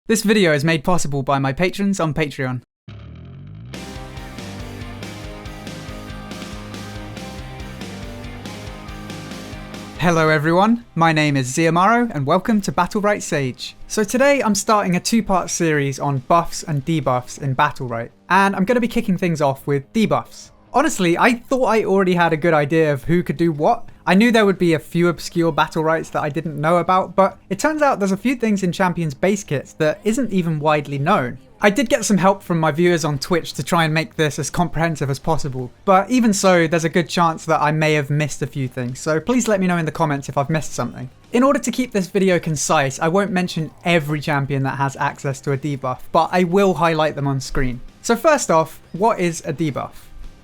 This video is made possible by my patrons on Patreon. Hello everyone, my name is Ziamaro and welcome to Battlerite Sage. So today I'm starting a two-part series on buffs and debuffs in Battlerite, and I'm going to be kicking things off with debuffs. Honestly, I thought I already had a good idea of who could do what. I knew there would be a few obscure Battlerites that I didn't know about, but it turns out there's a few things in Champions base kits that isn't even widely known. I did get some help from my viewers on Twitch to try and make this as comprehensive as possible, but even so, there's a good chance that I may have missed a few things, so please let me know in the comments if I've missed something. In order to keep this video concise, I won't mention every champion that has access to a debuff, but I will highlight them on screen. So first off, what is a debuff?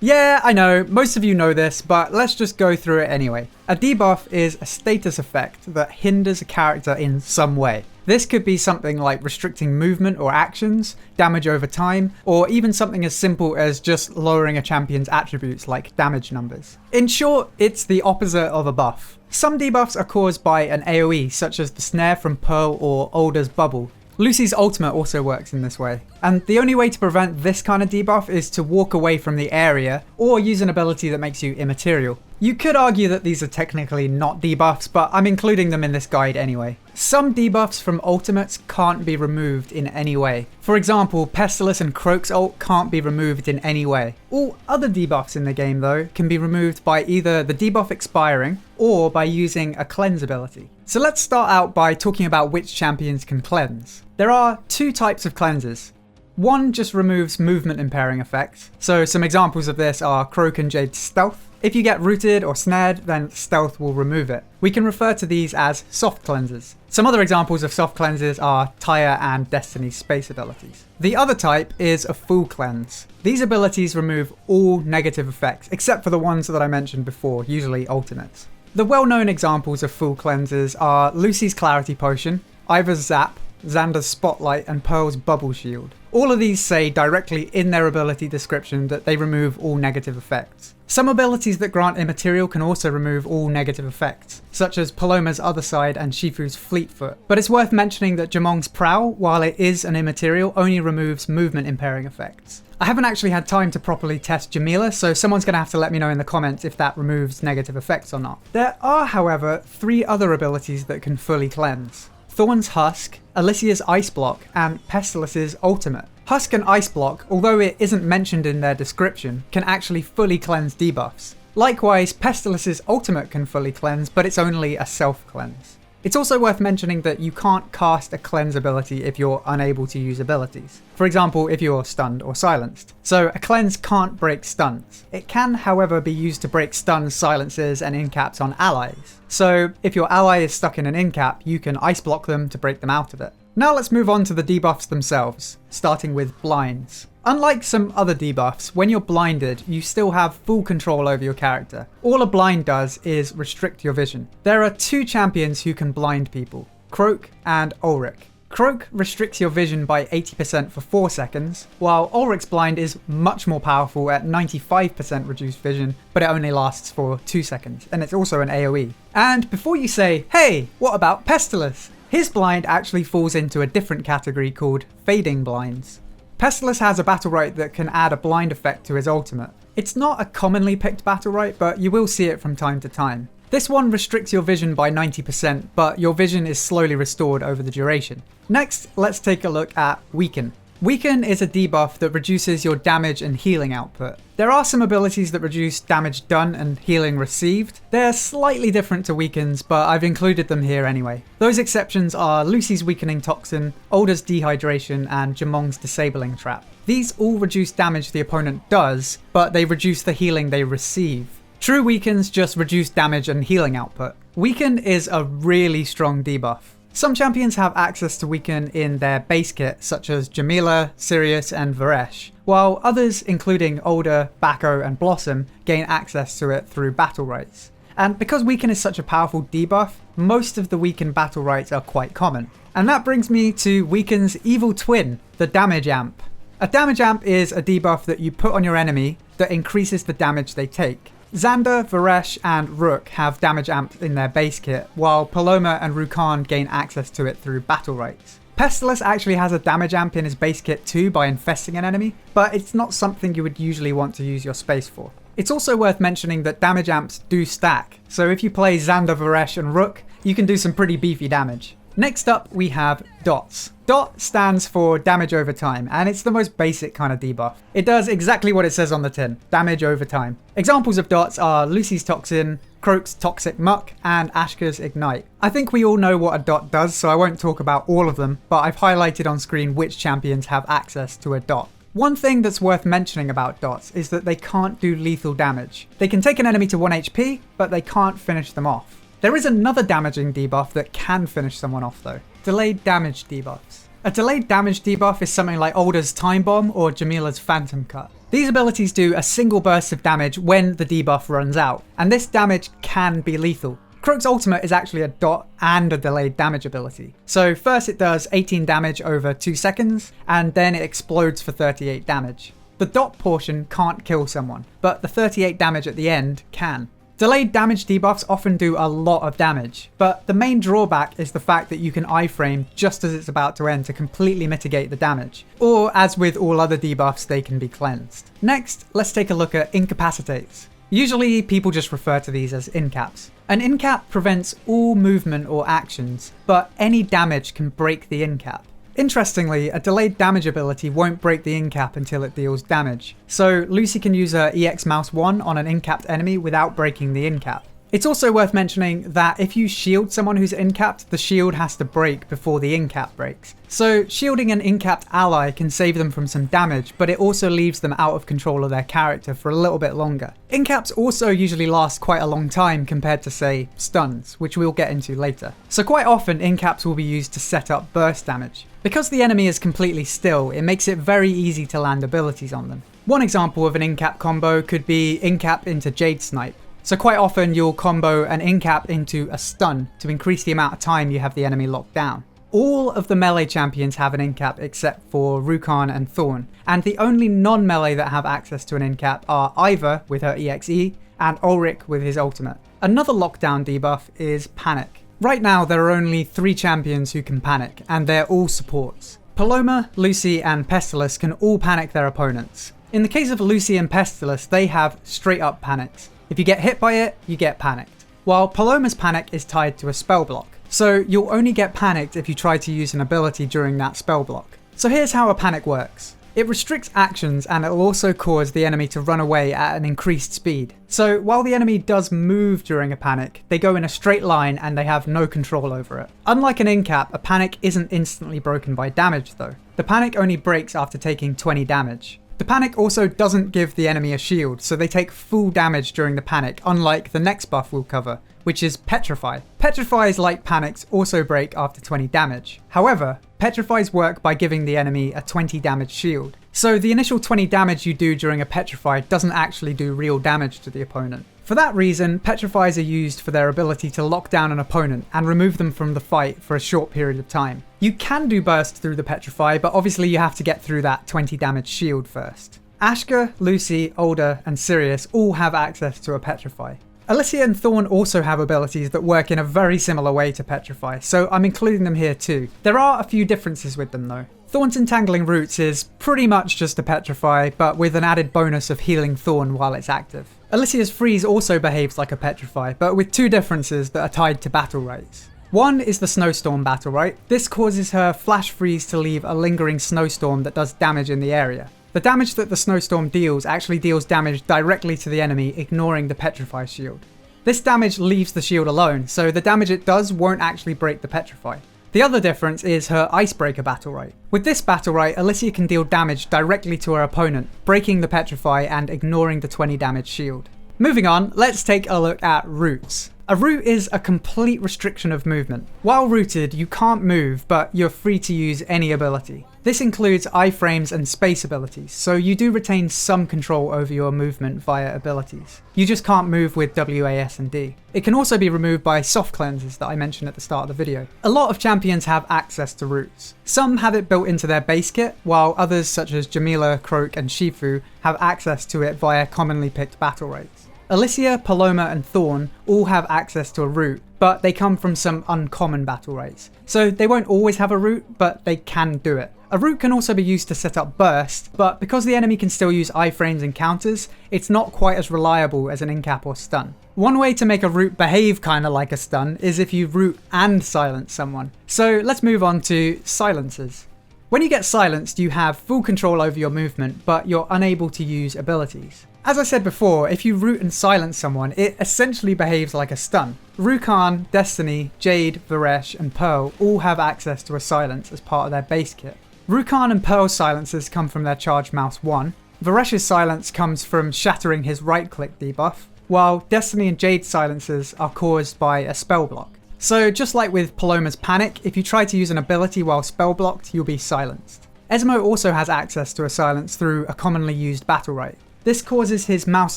Yeah, I know, most of you know this, but let's just go through it anyway. A debuff is a status effect that hinders a character in some way. This could be something like restricting movement or actions, damage over time, or even something as simple as just lowering a champion's attributes like damage numbers. In short, it's the opposite of a buff. Some debuffs are caused by an AoE, such as the snare from Pearl or Alder's bubble. Lucy's ultimate also works in this way, and the only way to prevent this kind of debuff is to walk away from the area or use an ability that makes you immaterial. You could argue that these are technically not debuffs, but I'm including them in this guide anyway. Some debuffs from ultimates can't be removed in any way. For example, Pestilus and Croak's ult can't be removed in any way. All other debuffs in the game though can be removed by either the debuff expiring or by using a cleanse ability. So let's start out by talking about which champions can cleanse. There are two types of cleanses. One just removes movement impairing effects. So some examples of this are Croak and Jade's stealth. If you get rooted or snared, then stealth will remove it. We can refer to these as soft cleanses. Some other examples of soft cleanses are Tyre and Destiny's space abilities. The other type is a full cleanse. These abilities remove all negative effects, except for the ones that I mentioned before, usually ultimates. The well-known examples of full cleanses are Lucy's Clarity Potion, Ivor's Zap, Xander's Spotlight, and Pearl's Bubble Shield. All of these say directly in their ability description that they remove all negative effects. Some abilities that grant immaterial can also remove all negative effects, such as Paloma's Other Side and Shifu's Fleetfoot. But it's worth mentioning that Jamong's Prowl, while it is an immaterial, only removes movement impairing effects. I haven't actually had time to properly test Jamila, so someone's going to have to let me know in the comments if that removes negative effects or not. There are, however, 3 other abilities that can fully cleanse. Thorn's Husk, Alicia's Ice Block, and Pestilus's Ultimate. Husk and Ice Block, although it isn't mentioned in their description, can actually fully cleanse debuffs. Likewise, Pestilus's Ultimate can fully cleanse, but it's only a self-cleanse. It's also worth mentioning that you can't cast a cleanse ability if you're unable to use abilities. For example, if you're stunned or silenced. So a cleanse can't break stuns. It can, however, be used to break stuns, silences, and incaps on allies. So if your ally is stuck in an incap, you can ice block them to break them out of it. Now let's move on to the debuffs themselves, starting with blinds. Unlike some other debuffs, when you're blinded, you still have full control over your character. All a blind does is restrict your vision. There are 2 champions who can blind people, Croak and Ulrich. Croak restricts your vision by 80% for 4 seconds, while Ulrich's blind is much more powerful at 95% reduced vision, but it only lasts for 2 seconds, and it's also an AoE. And before you say, hey, what about Pestilus? His blind actually falls into a different category called fading blinds. Pestilus has a Battlerite that can add a blind effect to his ultimate. It's not a commonly picked Battlerite, but you will see it from time to time. This one restricts your vision by 90%, but your vision is slowly restored over the duration. Next, let's take a look at Weaken. Weaken is a debuff that reduces your damage and healing output. There are some abilities that reduce damage done and healing received. They're slightly different to Weaken's, but I've included them here anyway. Those exceptions are Lucy's Weakening Toxin, Alder's Dehydration, and Jamong's Disabling Trap. These all reduce damage the opponent does, but they reduce the healing they receive. True Weakens just reduce damage and healing output. Weaken is a really strong debuff. Some champions have access to Weaken in their base kit, such as Jamila, Sirius, and Varesh, while others, including Alder, Bako, and Blossom, gain access to it through Battlerites. And because Weaken is such a powerful debuff, most of the Weaken Battlerites are quite common. And that brings me to Weaken's evil twin, the Damage Amp. A Damage Amp is a debuff that you put on your enemy that increases the damage they take. Xander, Varesh, and Rook have damage amps in their base kit, while Paloma and Rukan gain access to it through Battlerites. Pestilus actually has a damage amp in his base kit too by infesting an enemy, but it's not something you would usually want to use your space for. It's also worth mentioning that damage amps do stack, so if you play Xander, Varesh and Rook, you can do some pretty beefy damage. Next up we have dots. Dot stands for damage over time, and it's the most basic kind of debuff. It does exactly what it says on the tin, damage over time. Examples of dots are Lucy's Toxin, Croak's Toxic Muck, and Ashka's Ignite. I think we all know what a dot does, so I won't talk about all of them, but I've highlighted on screen which champions have access to a dot. One thing that's worth mentioning about dots is that they can't do lethal damage. They can take an enemy to 1 HP, but they can't finish them off. There is another damaging debuff that can finish someone off though. Delayed damage debuffs. A delayed damage debuff is something like Alder's Time Bomb or Jamila's Phantom Cut. These abilities do a single burst of damage when the debuff runs out, and this damage can be lethal. Croak's ultimate is actually a dot and a delayed damage ability. So first it does 18 damage over 2 seconds, and then it explodes for 38 damage. The dot portion can't kill someone, but the 38 damage at the end can. Delayed damage debuffs often do a lot of damage, but the main drawback is the fact that you can iframe just as it's about to end to completely mitigate the damage. Or, as with all other debuffs, they can be cleansed. Next, let's take a look at INCAPACITATES. Usually, people just refer to these as incaps. An incap prevents all movement or actions, but any damage can break the incap. Interestingly, a delayed damage ability won't break the incap until it deals damage, so Lucy can use her EX Mouse 1 on an incapped enemy without breaking the incap. It's also worth mentioning that if you shield someone who's incapped, the shield has to break before the incap breaks. So shielding an incapped ally can save them from some damage, but it also leaves them out of control of their character for a little bit longer. Incaps also usually last quite a long time compared to, say, stuns, which we'll get into later. So quite often incaps will be used to set up burst damage. Because the enemy is completely still, it makes it very easy to land abilities on them. One example of an incap combo could be incap into Jade Snipe. So quite often you'll combo an incap into a stun to increase the amount of time you have the enemy locked down. All of the melee champions have an incap except for Rukan and Thorn, and the only non-melee that have access to an incap are Iva with her EXE and Ulrich with his ultimate. Another lockdown debuff is Panic. Right now there are only 3 champions who can panic, and they're all supports. Paloma, Lucy and Pestilus can all panic their opponents. In the case of Lucy and Pestilus, they have straight up panics. If you get hit by it, you get panicked. While Paloma's panic is tied to a spell block, so you'll only get panicked if you try to use an ability during that spell block. So here's how a panic works. It restricts actions and it will also cause the enemy to run away at an increased speed. So while the enemy does move during a panic, they go in a straight line and they have no control over it. Unlike an incap, a panic isn't instantly broken by damage though. The panic only breaks after taking 20 damage. The panic also doesn't give the enemy a shield, so they take full damage during the panic, unlike the next buff we'll cover, which is Petrify. Petrify's, like panics, also break after 20 damage. However, Petrify's work by giving the enemy a 20 damage shield. So the initial 20 damage you do during a Petrify doesn't actually do real damage to the opponent. For that reason, Petrifies are used for their ability to lock down an opponent and remove them from the fight for a short period of time. You can do burst through the Petrify, but obviously you have to get through that 20 damage shield first. Ashka, Lucy, Alder and Sirius all have access to a Petrify. Alicia and Thorn also have abilities that work in a very similar way to Petrify, so I'm including them here too. There are a few differences with them though. Thorn's Entangling Roots is pretty much just a Petrify, but with an added bonus of healing Thorn while it's active. Alicia's Freeze also behaves like a Petrify, but with 2 differences that are tied to Battlerites. One is the Snowstorm Battlerite. This causes her Flash Freeze to leave a lingering snowstorm that does damage in the area. The damage that the snowstorm deals actually deals damage directly to the enemy, ignoring the Petrify shield. This damage leaves the shield alone, so the damage it does won't actually break the Petrify. The other difference is her Icebreaker Battlerite. With this Battlerite, Alicia can deal damage directly to her opponent, breaking the Petrify and ignoring the 20 damage shield. Moving on, let's take a look at roots. A root is a complete restriction of movement. While rooted, you can't move, but you're free to use any ability. This includes iframes and space abilities, so you do retain some control over your movement via abilities. You just can't move with WAS and D. It can also be removed by soft cleanses that I mentioned at the start of the video. A lot of champions have access to roots. Some have it built into their base kit, while others such as Jamila, Croak and Shifu have access to it via commonly picked battle rates. Alicia, Paloma, and Thorn all have access to a root, but they come from some uncommon Battlerites. So they won't always have a root, but they can do it. A root can also be used to set up burst, but because the enemy can still use iframes and counters, it's not quite as reliable as an incap or stun. One way to make a root behave kinda like a stun is if you root and silence someone. So let's move on to silencers. When you get silenced, you have full control over your movement, but you're unable to use abilities. As I said before, if you root and silence someone, it essentially behaves like a stun. Rukan, Destiny, Jade, Varesh, and Pearl all have access to a silence as part of their base kit. Rukan and Pearl's silences come from their charged mouse 1, Varesh's silence comes from shattering his right-click debuff, while Destiny and Jade's silences are caused by a spell block. So just like with Paloma's Panic, if you try to use an ability while spell blocked, you'll be silenced. Esmo also has access to a silence through a commonly used Battlerite. This causes his mouse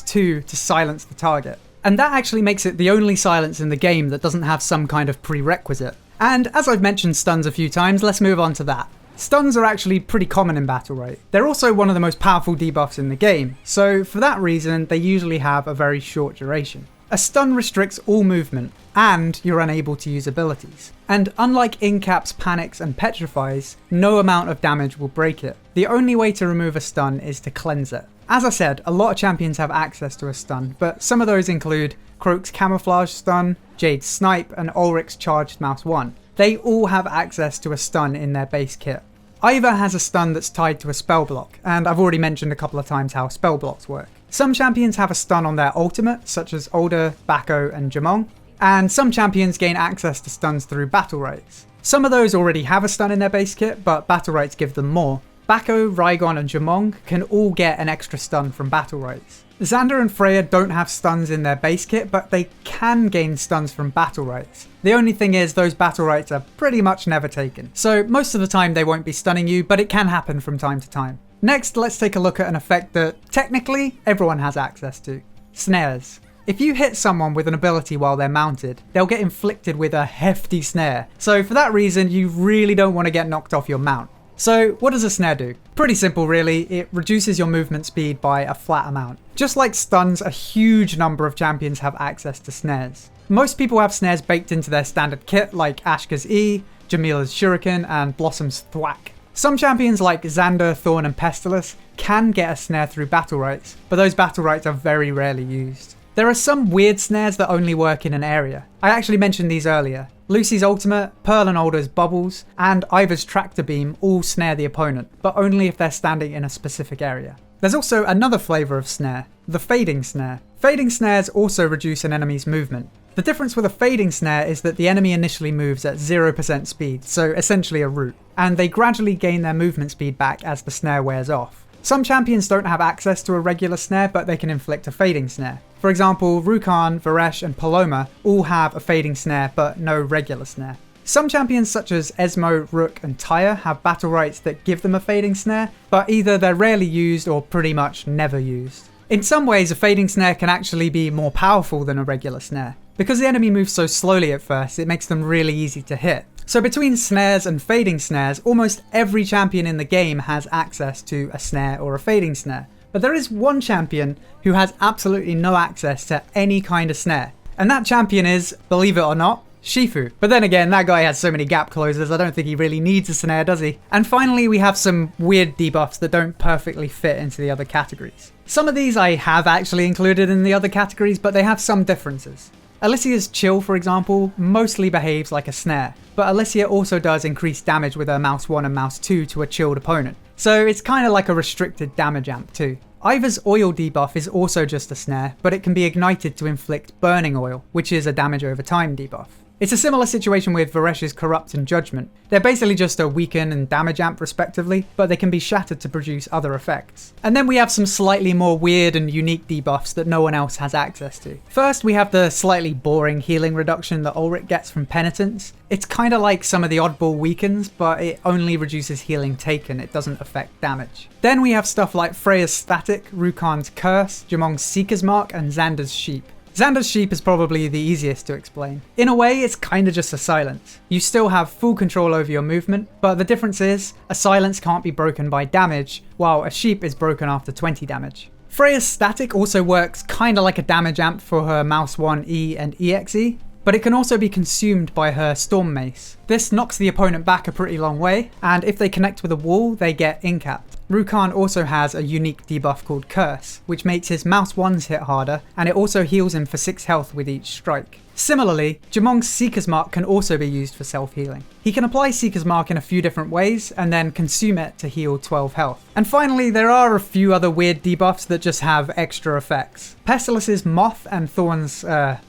2 to silence the target. And that actually makes it the only silence in the game that doesn't have some kind of prerequisite. And as I've mentioned stuns a few times, let's move on to that. Stuns are actually pretty common in Battlerite. They're also one of the most powerful debuffs in the game, so for that reason they usually have a very short duration. A stun restricts all movement, and you're unable to use abilities. And unlike incaps, panics, and petrifies, no amount of damage will break it. The only way to remove a stun is to cleanse it. As I said, a lot of champions have access to a stun, but some of those include Croak's Camouflage Stun, Jade's Snipe, and Ulrich's Charged Mouse 1. They all have access to a stun in their base kit. Ivor has a stun that's tied to a spell block, and I've already mentioned a couple of times how spell blocks work. Some champions have a stun on their ultimate, such as Alder, Bako, and Jamong, and some champions gain access to stuns through Battlerites. Some of those already have a stun in their base kit, but Battlerites give them more. Bako, Raigon, and Jamong can all get an extra stun from Battlerites. Xander and Freya don't have stuns in their base kit, but they can gain stuns from Battlerites. The only thing is those Battlerites are pretty much never taken, so most of the time they won't be stunning you, but it can happen from time to time. Next, let's take a look at an effect that technically everyone has access to: snares. If you hit someone with an ability while they're mounted, they'll get inflicted with a hefty snare, so for that reason you really don't want to get knocked off your mount. So what does a snare do? Pretty simple really, it reduces your movement speed by a flat amount. Just like stuns, a huge number of champions have access to snares. Most people have snares baked into their standard kit like Ashka's E, Jamila's Shuriken, and Blossom's Thwack. Some champions like Xander, Thorn, and Pestilus can get a snare through Battlerites, but those Battlerites are very rarely used. There are some weird snares that only work in an area. I actually mentioned these earlier. Lucy's ultimate, Pearl and Alder's bubbles, and Ivor's tractor beam all snare the opponent, but only if they're standing in a specific area. There's also another flavour of snare, the fading snare. Fading snares also reduce an enemy's movement. The difference with a fading snare is that the enemy initially moves at 0% speed, so essentially a root, and they gradually gain their movement speed back as the snare wears off. Some champions don't have access to a regular snare, but they can inflict a fading snare. For example, Rukan, Varesh, and Paloma all have a fading snare, but no regular snare. Some champions such as Esmo, Rook, and Tyre have Battlerites that give them a fading snare, but either they're rarely used or pretty much never used. In some ways, a fading snare can actually be more powerful than a regular snare. Because the enemy moves so slowly at first, it makes them really easy to hit. So between snares and fading snares, almost every champion in the game has access to a snare or a fading snare. But there is one champion who has absolutely no access to any kind of snare. And that champion is, believe it or not, Shifu. But then again, that guy has so many gap closers, I don't think he really needs a snare, does he? And finally, we have some weird debuffs that don't perfectly fit into the other categories. Some of these I have actually included in the other categories, but they have some differences. Alicia's Chill, for example, mostly behaves like a snare, but Alicia also does increase damage with her Mouse 1 and Mouse 2 to a chilled opponent, so it's kind of like a restricted damage amp too. Ivor's Oil debuff is also just a snare, but it can be ignited to inflict Burning Oil, which is a damage over time debuff. It's a similar situation with Varesh's Corrupt and Judgment. They're basically just a weaken and damage amp respectively, but they can be shattered to produce other effects. And then we have some slightly more weird and unique debuffs that no one else has access to. First, we have the slightly boring healing reduction that Ulrich gets from Penitence. It's kind of like some of the oddball weakens, but it only reduces healing taken, it doesn't affect damage. Then we have stuff like Freya's Static, Rukan's Curse, Jamong's Seeker's Mark, and Xander's Sheep. Xander's Sheep is probably the easiest to explain. In a way, it's kinda just a silence. You still have full control over your movement, but the difference is, a silence can't be broken by damage, while a sheep is broken after 20 damage. Freya's static also works kinda like a damage amp for her Mouse 1 E and EXE, but it can also be consumed by her Storm Mace. This knocks the opponent back a pretty long way, and if they connect with a wall, they get incapped. Rukan also has a unique debuff called Curse, which makes his Mouse 1s hit harder, and it also heals him for 6 health with each strike. Similarly, Jamong's Seeker's Mark can also be used for self-healing. He can apply Seeker's Mark in a few different ways, and then consume it to heal 12 health. And finally, there are a few other weird debuffs that just have extra effects. Pestilus's Moth and Thorns are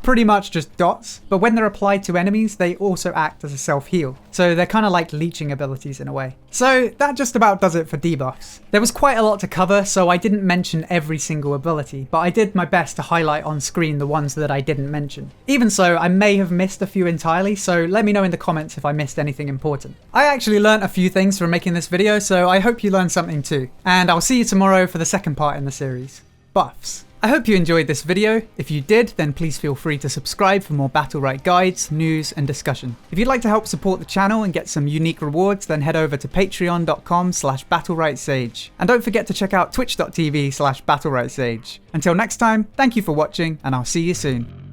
pretty much just dots, but when they're applied to enemies, they also act as a self-heal. So they're kind of like leeching abilities in a way. So that just about does it for debuffs. There was quite a lot to cover, so I didn't mention every single ability, but I did my best to highlight on screen the ones that I didn't mention. Even so, I may have missed a few entirely, so let me know in the comments if I missed anything important. I actually learnt a few things from making this video, so I hope you learned something too. And I'll see you tomorrow for the second part in the series, Buffs. I hope you enjoyed this video. If you did, then please feel free to subscribe for more Battlerite guides, news, and discussion. If you'd like to help support the channel and get some unique rewards, then head over to patreon.com/battleritesage. And don't forget to check out twitch.tv/battleritesage. Until next time, thank you for watching, and I'll see you soon.